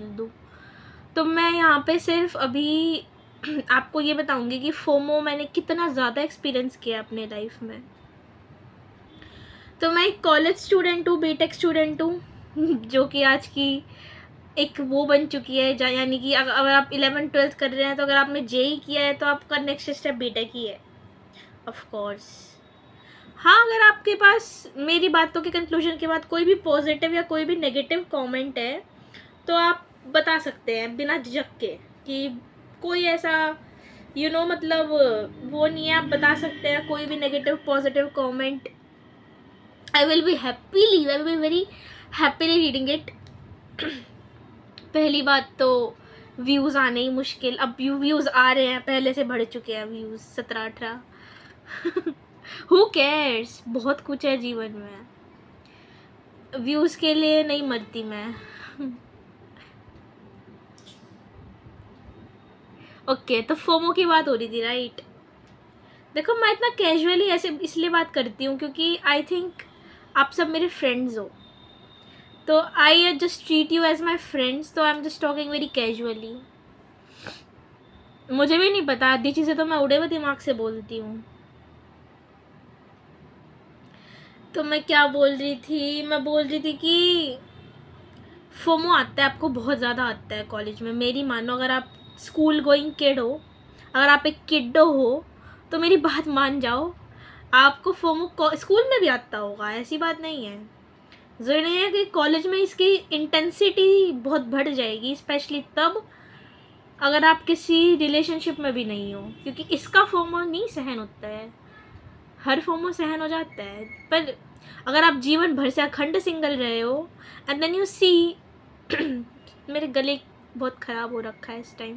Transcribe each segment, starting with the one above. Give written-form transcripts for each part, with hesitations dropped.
दूँ। तो मैं यहाँ पे सिर्फ अभी आपको ये बताऊँगी कि फोमो मैंने कितना ज़्यादा एक्सपीरियंस किया अपने लाइफ में। तो मैं एक कॉलेज स्टूडेंट हूँ, बीटेक स्टूडेंट हूँ जो कि आज की एक वो बन चुकी है, यानी कि अगर आप 11th-12th कर रहे हैं तो अगर आपने जेई किया है तो आपका नेक्स्ट स्टेप बीटेक ही है, ऑफ कोर्स। हाँ, अगर आपके पास मेरी बातों के कंक्लूजन के बाद कोई भी पॉजिटिव या कोई भी नेगेटिव कमेंट है तो आप बता सकते हैं बिना झिझक के, कि कोई ऐसा मतलब वो नहीं है, आप बता सकते हैं कोई भी negative positive comment. I will be very happily reading it. पहली बात तो व्यूज़ आने ही मुश्किल, अब व्यूज़ आ रहे हैं, पहले से बढ़ चुके हैं व्यूज़ 17-18 हु केयर्स, बहुत कुछ है जीवन में, व्यूज़ के लिए नहीं मरती मैं ओके तो फोमो की बात हो रही थी, राइट। देखो मैं इतना कैजुअली ऐसे इसलिए बात करती हूँ क्योंकि आई थिंक आप सब मेरे फ्रेंड्स हो, तो I just treat you as my friends, तो I am just talking very casually. मुझे भी नहीं पता, आधी चीज़ें तो मैं उड़े हुए दिमाग से बोलती हूँ। तो मैं क्या बोल रही थी, मैं बोल रही थी कि फोमो आता है, आपको बहुत ज़्यादा आता है कॉलेज में। मेरी मानो, अगर आप स्कूल गोइंग किड हो, अगर आप एक किड्डो हो तो मेरी बात मान जाओ, आपको फोमो स्कूल में भी आता होगा, ऐसी बात नहीं है। ज़रूरी नहीं है कि कॉलेज में इसकी इंटेंसिटी बहुत बढ़ जाएगी, स्पेशली तब अगर आप किसी रिलेशनशिप में भी नहीं हो, क्योंकि इसका फोमो नहीं सहन होता है, हर फोमो सहन हो जाता है। पर अगर आप जीवन भर से अखंड सिंगल रहे हो एंड देन यू सी मेरे गले बहुत ख़राब हो रखा है इस time,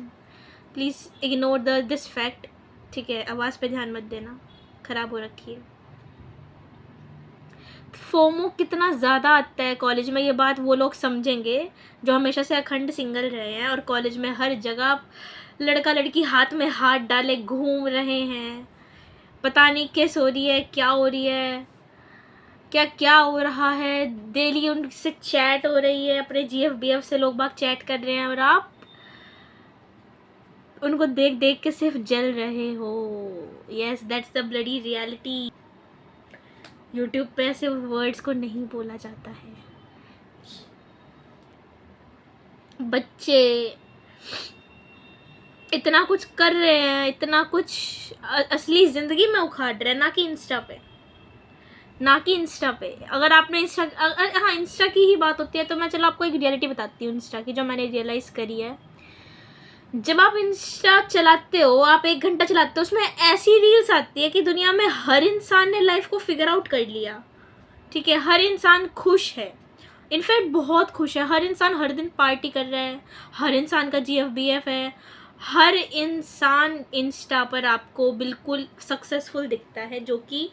please ignore this fact, ठीक है, आवाज़ पे ध्यान मत देना, ख़राब हो रखी है। फोमो कितना ज़्यादा आता है कॉलेज में, ये बात वो लोग समझेंगे जो हमेशा से अखंड सिंगल रहे हैं और कॉलेज में हर जगह लड़का लड़की हाथ में हाथ डाले घूम रहे हैं, पता नहीं किस हो रही है, क्या हो रही है, क्या क्या हो रहा है, डेली उनसे चैट हो रही है, अपने GF-BF से लोग बाग चैट कर रहे हैं और आप उनको देख देख के सिर्फ जल रहे हो। Yes, that's the bloody reality. YouTube पे ऐसे वर्ड्स को नहीं बोला जाता है। बच्चे इतना कुछ कर रहे हैं, इतना कुछ असली ज़िंदगी में उखाड़ रहे हैं, ना कि इंस्टा पे। अगर आपने हाँ, इंस्टा की ही बात होती है तो मैं चलो आपको एक रियलिटी बताती हूँ इंस्टा की, जो मैंने रियलाइज़ करी है। जब आप इंस्टा चलाते हो, आप 1 घंटा चलाते हो, उसमें ऐसी रील्स आती है कि दुनिया में हर इंसान ने लाइफ को फिगर आउट कर लिया, ठीक है, हर इंसान खुश है, इनफैक्ट बहुत खुश है, हर इंसान हर दिन पार्टी कर रहा है, हर इंसान का GF-BF है, हर इंसान इंस्टा पर आपको बिल्कुल सक्सेसफुल दिखता है, जो कि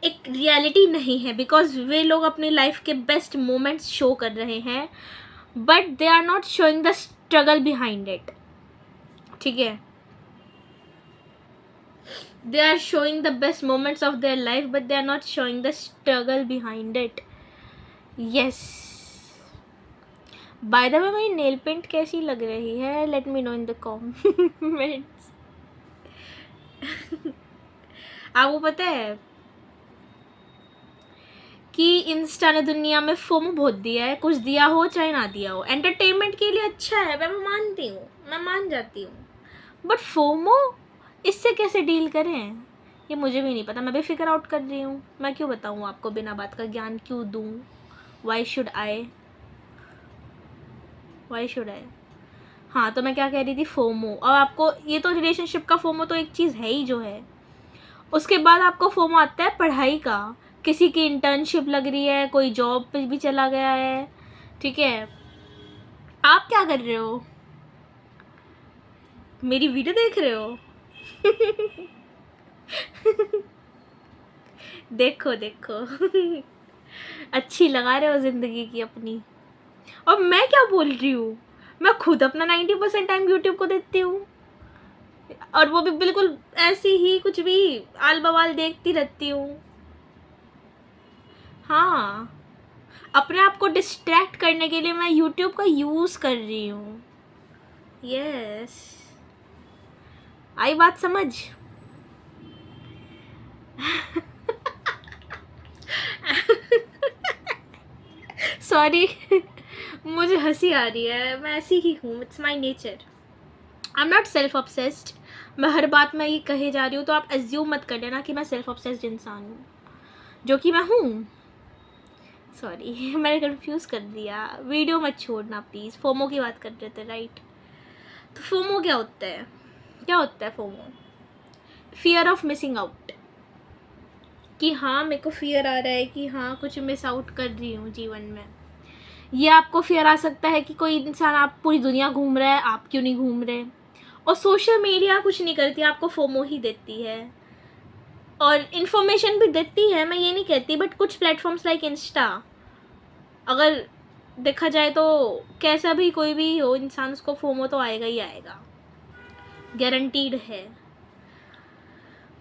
एक रियलिटी नहीं है, बिकॉज वे लोग अपनी लाइफ के बेस्ट मोमेंट्स शो कर रहे हैं, but they are not showing the struggle behind it, ठीक है। They are showing the best moments of their life, but they are not showing the struggle behind it. Yes. By the way, मेरी nail paint कैसी लग रही है? Let me know in the comments. आपको पता है कि इंस्टा ने दुनिया में फोमो बहुत दिया है, कुछ दिया हो चाहे ना दिया हो, एंटरटेनमेंट के लिए अच्छा है, मैं मानती हूँ, मैं मान जाती हूँ, बट फोमो इससे कैसे डील करें ये मुझे भी नहीं पता, मैं भी फिगर आउट कर रही हूँ। मैं क्यों बताऊँ आपको, बिना बात का ज्ञान क्यों दूँ? Why should I? हाँ, तो मैं क्या कह रही थी, फोमो। और आपको ये तो रिलेशनशिप का फोमो तो एक चीज़ है ही जो है, उसके बाद आपको फोमो आता है पढ़ाई का, किसी की इंटर्नशिप लग रही है, कोई जॉब पे भी चला गया है, ठीक है। आप क्या कर रहे हो? मेरी वीडियो देख रहे हो? देखो देखो अच्छी लगा रहे हो ज़िंदगी की अपनी। और मैं क्या बोल रही हूँ, मैं खुद अपना 90% टाइम यूट्यूब को देती हूँ, और वो भी बिल्कुल ऐसी ही कुछ भी आल बवाल देखती रहती हूँ। हाँ, अपने आप को डिस्ट्रैक्ट करने के लिए मैं यूट्यूब का यूज़ कर रही हूँ। यस, आई बात समझ? सॉरी, मुझे हंसी आ रही है, मैं ऐसी ही हूँ, it's my nature. I am not self obsessed. मैं हर बात में ये कहे जा रही हूँ तो आप एज्यूम मत कर लेना कि मैं सेल्फ ऑब्सेस्ड इंसान हूँ, जो कि मैं हूँ। सॉरी, मैंने कंफ्यूज कर दिया। वीडियो मत छोड़ना प्लीज़। फोमो की बात कर रहे थे, राइट? तो फोमो क्या होता है? क्या होता है FOMO? Fear of missing out. कि हाँ, मेरे को फियर आ रहा है कि हाँ कुछ मिस आउट कर रही हूँ जीवन में। ये आपको फियर आ सकता है कि कोई इंसान, आप पूरी दुनिया घूम रहा है, आप क्यों नहीं घूम रहे। और सोशल मीडिया कुछ नहीं करती, आपको फोमो ही देती है और इन्फॉर्मेशन भी देती है, मैं ये नहीं कहती, बट कुछ प्लेटफॉर्म्स लाइक इंस्टा, अगर देखा जाए तो कैसा भी कोई भी हो इंसान, उसको फोमो तो आएगा ही आएगा, गारंटीड है।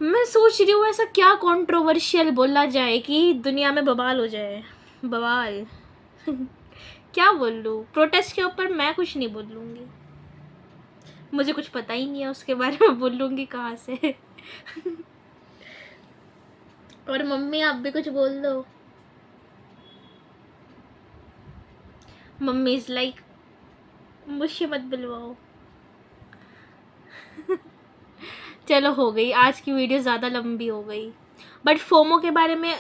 मैं सोच रही हूँ ऐसा क्या कंट्रोवर्शियल बोला जाए कि दुनिया में बवाल हो जाए। बवाल क्या बोल लूँ? प्रोटेस्ट के ऊपर मैं कुछ नहीं बोलूँगी, मुझे कुछ पता ही नहीं है उसके बारे में, बोलूँगी कहाँ से। और मम्मी आप भी कुछ बोल दो। मम्मी इज लाइक मुझसे मत बुलवाओ। चलो, हो गई आज की वीडियो, ज़्यादा लंबी हो गई, बट फोमो के बारे में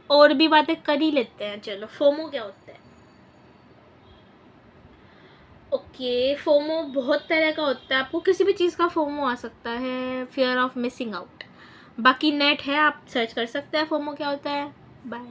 और भी बातें कर ही लेते हैं। चलो, फोमो क्या होता है? ओके, फोमो बहुत तरह का होता है। आपको किसी भी चीज़ का फोमो आ सकता है, फियर ऑफ मिसिंग आउट। बाकी नेट है, आप सर्च कर सकते हैं फोमो क्या होता है। बाय।